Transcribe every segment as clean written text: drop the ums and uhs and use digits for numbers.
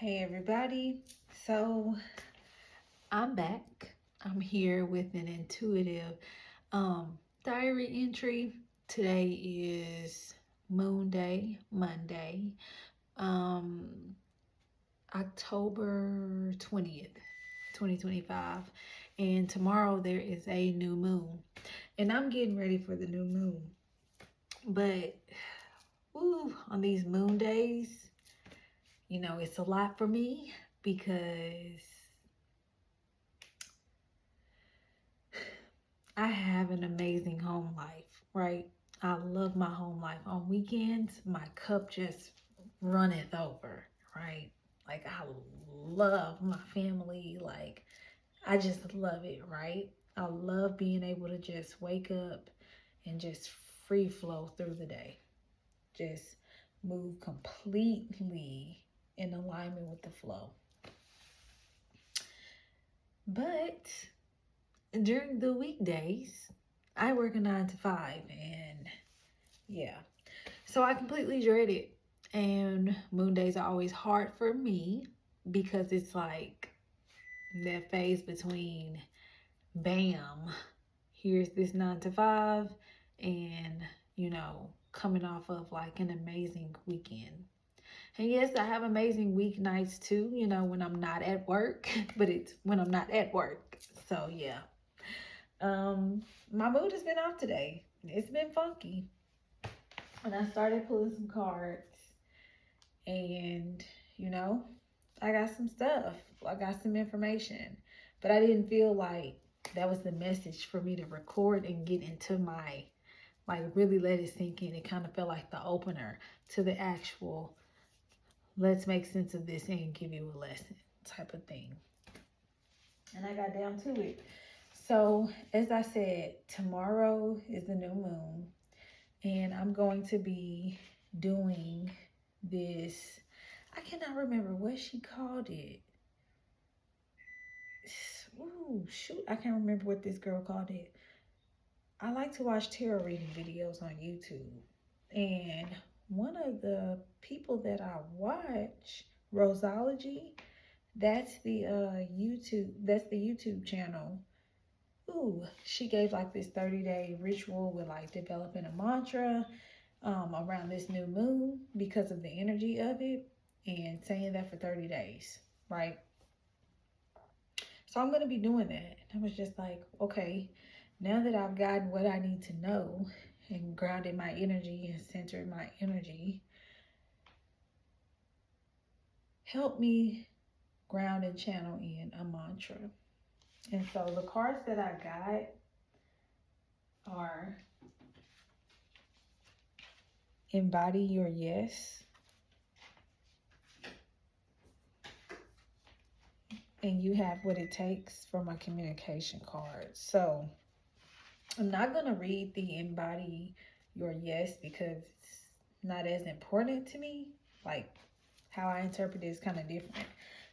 Hey everybody. So I'm back. I'm here with an intuitive diary entry. Today is Moon Day, Monday, um October 20th, 2025. And tomorrow there is a new moon. And I'm getting ready for the new moon. But on these moon days, it's a lot for me because I have an amazing home life, right? I love my home life. On weekends, my cup just runneth over, right? Like, I love my family. Like, I just love it, right? I love being able to just wake up and just free flow through the day. Just move completely in alignment with the flow. But during the weekdays, I work a 9 to 5, and yeah, so I completely dread it. And moon days are always hard for me because it's like that phase between bam, here's this 9 to 5, and coming off of like an amazing weekend. And yes, I have amazing weeknights too, when I'm not at work, but it's when I'm not at work. So yeah. My mood has been off today. It's been funky. And I started pulling some cards, and you know, I got some stuff. I got some information. But I didn't feel like that was the message for me to record and get into my, like, really let it sink in. It kind of felt like the opener to the actual let's make sense of this and give you a lesson type of thing. And I got down to it. So, as I said, tomorrow is the new moon, and I'm going to be doing this. I cannot remember what she called it. Ooh, shoot, I can't remember what this girl called it. I like to watch tarot reading videos on YouTube, and one of the people that I watch, Rosology, that's the YouTube channel. Ooh, she gave like this 30-day ritual with like developing a mantra around this new moon because of the energy of it, and saying that for 30 days, right? So I'm going to be doing that. I was just like, okay, now that I've gotten what I need to know and grounded my energy and centered my energy, help me ground and channel in a mantra. And so the cards that I got are Embody Your Yes, and You Have What It Takes for my communication card. So I'm not going to read the Embody Your Yes because it's not as important to me. Like, how I interpret it is kind of different.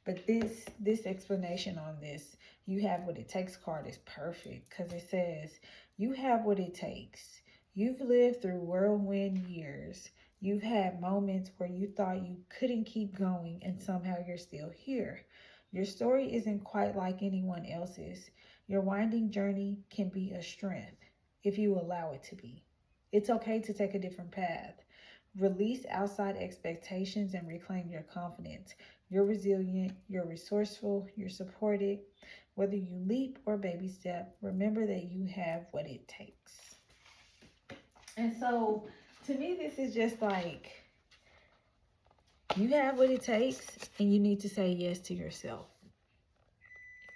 But this explanation on this You Have What It Takes card is perfect because it says, you have what it takes. You've lived through whirlwind years. You've had moments where you thought you couldn't keep going, and somehow you're still here. Your story isn't quite like anyone else's. Your winding journey can be a strength if you allow it to be. It's okay to take a different path. Release outside expectations and reclaim your confidence. You're resilient, you're resourceful, you're supported. Whether you leap or baby step, remember that you have what it takes. And so, to me, this is just like, you have what it takes, and you need to say yes to yourself.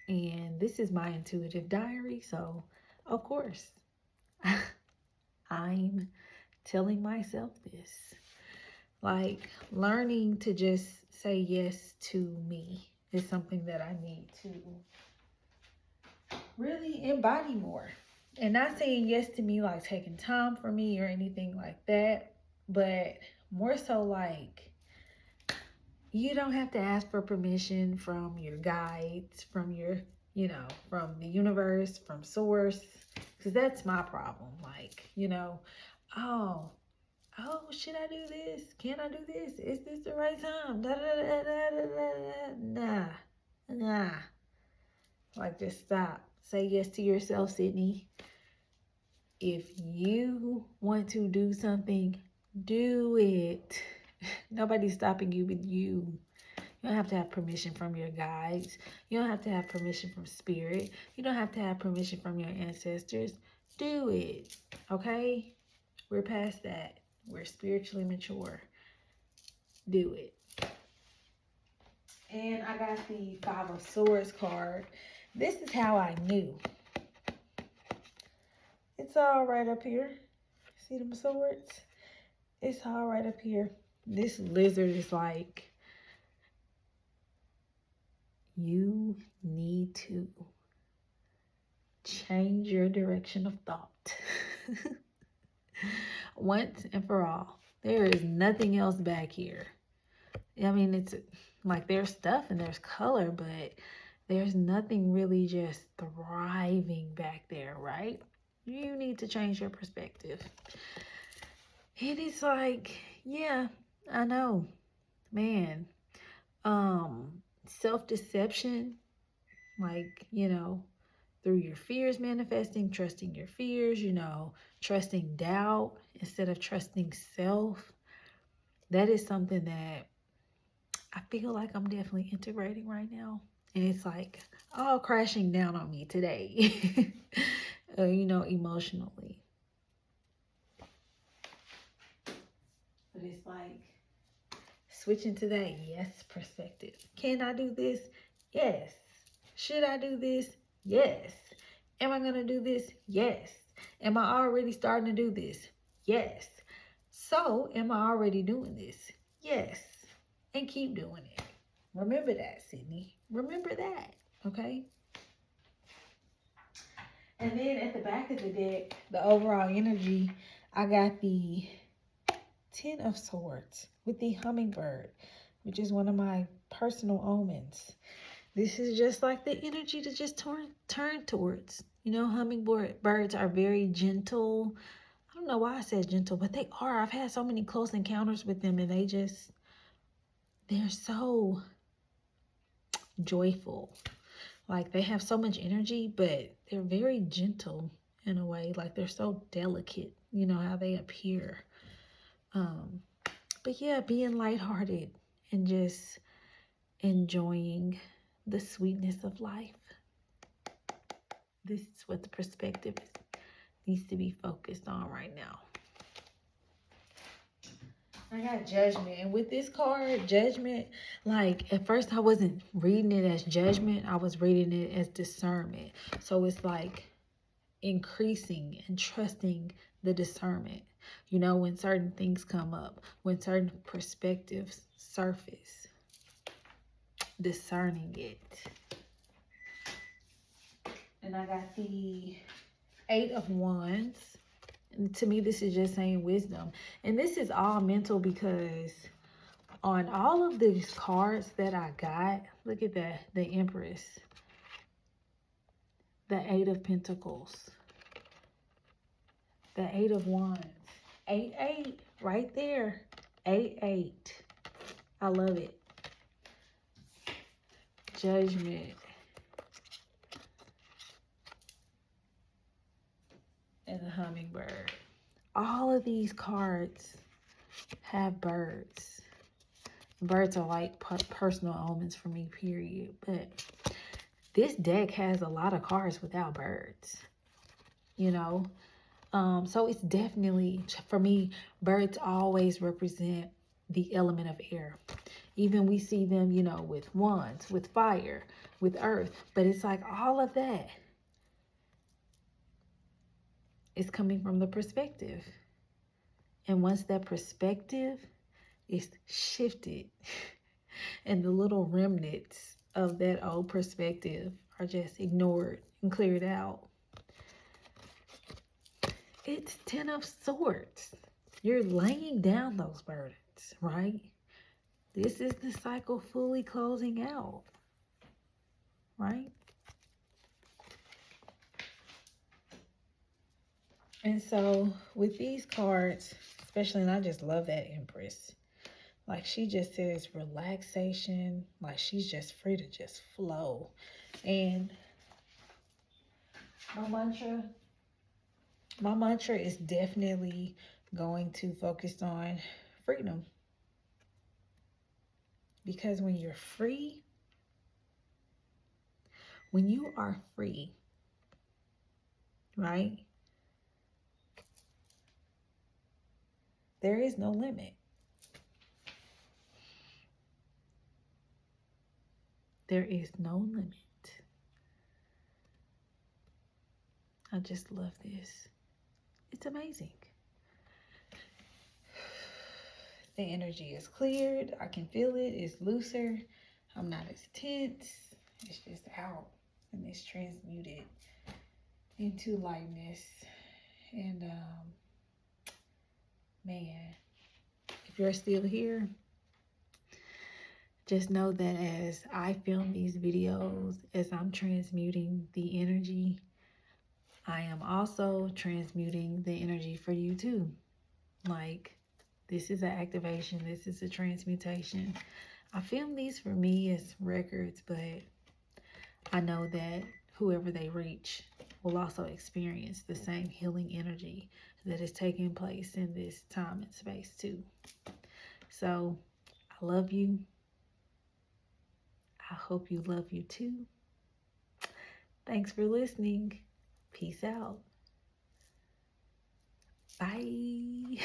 And this is my intuitive diary, so of course, I'm telling myself this. Like, learning to just say yes to me is something that I need to really embody more. And not saying yes to me like taking time for me or anything like that, but more so like, you don't have to ask for permission from your guides, from your, from the universe, from source, because that's my problem. Like, oh, should I do this? Can I do this? Is this the right time? Da, da, da, da, da, da, Like, just stop. Say yes to yourself, Sydney. If you want to do something, do it. Nobody's stopping you but you. You don't have to have permission from your guides. You don't have to have permission from spirit. You don't have to have permission from your ancestors. Do it. Okay? We're past that. We're spiritually mature. Do it. And I got the Five of Swords card. This is how I knew. It's all right up here. See them swords? It's all right up here. This lizard is like, you need to change your direction of thought. Once and for all. There is nothing else back here. I mean, it's like there's stuff and there's color, but there's nothing really just thriving back there, right? You need to change your perspective. And it's like, yeah, I know, man. Self-deception, like, through your fears manifesting, trusting your fears, trusting doubt instead of trusting self. That is something that I feel like I'm definitely integrating right now. And it's like all crashing down on me today, emotionally. But it's like switching to that yes perspective. Can I do this? Yes. Should I do this? Yes. Am I going to do this? Yes. Am I already starting to do this? Yes. So, am I already doing this? Yes. And keep doing it. Remember that, Sydney. Remember that, okay? And then at the back of the deck, the overall energy, I got the Ten of Swords with the hummingbird, which is one of my personal omens. This is just like the energy to just turn towards. Hummingbirds are very gentle. I don't know why I said gentle, but they are. I've had so many close encounters with them, and they're so joyful. Like, they have so much energy, but they're very gentle in a way. Like, they're so delicate, how they appear. But yeah, being lighthearted and just enjoying the sweetness of life. This is what the perspective needs to be focused on right now. I got Judgment. And with this card, Judgment, like, at first I wasn't reading it as judgment. I was reading it as discernment. So it's like increasing and trusting the discernment. When certain things come up, when certain perspectives surface, discerning it. And I got the Eight of Wands. And to me, this is just saying wisdom. And this is all mental because on all of these cards that I got, look at that, the Empress, the Eight of Pentacles, the Eight of Wands, 8-8 right there, 8-8. I love it. Judgment. And the hummingbird. All of these cards have birds. Birds are like personal omens for me, period. But this deck has a lot of cards without birds, so it's definitely, for me, birds always represent the element of air. Even we see them, with wands, with fire, with earth. But it's like all of that is coming from the perspective. And once that perspective is shifted and the little remnants of that old perspective are just ignored and cleared out, it's 10 of Swords. You're laying down those burdens, right? This is the cycle fully closing out, right? And so with these cards, especially, and I just love that Empress. Like, she just says relaxation. Like, she's just free to just flow. And My mantra, my mantra is definitely going to focus on freedom. Because when you're free, when you are free, right? There is no limit. There is no limit. I just love this. It's amazing. The energy is cleared. I can feel it. It's looser. I'm not as tense. It's just out and it's transmuted into lightness. And man, if you're still here, just know that as I film these videos, as I'm transmuting the energy, I am also transmuting the energy for you too. Like, this is an activation, this is a transmutation. I film these for me as records, but I know that whoever they reach will also experience the same healing energy that is taking place in this time and space too. So I love you. I hope you love you too. Thanks for listening. Peace out. Bye.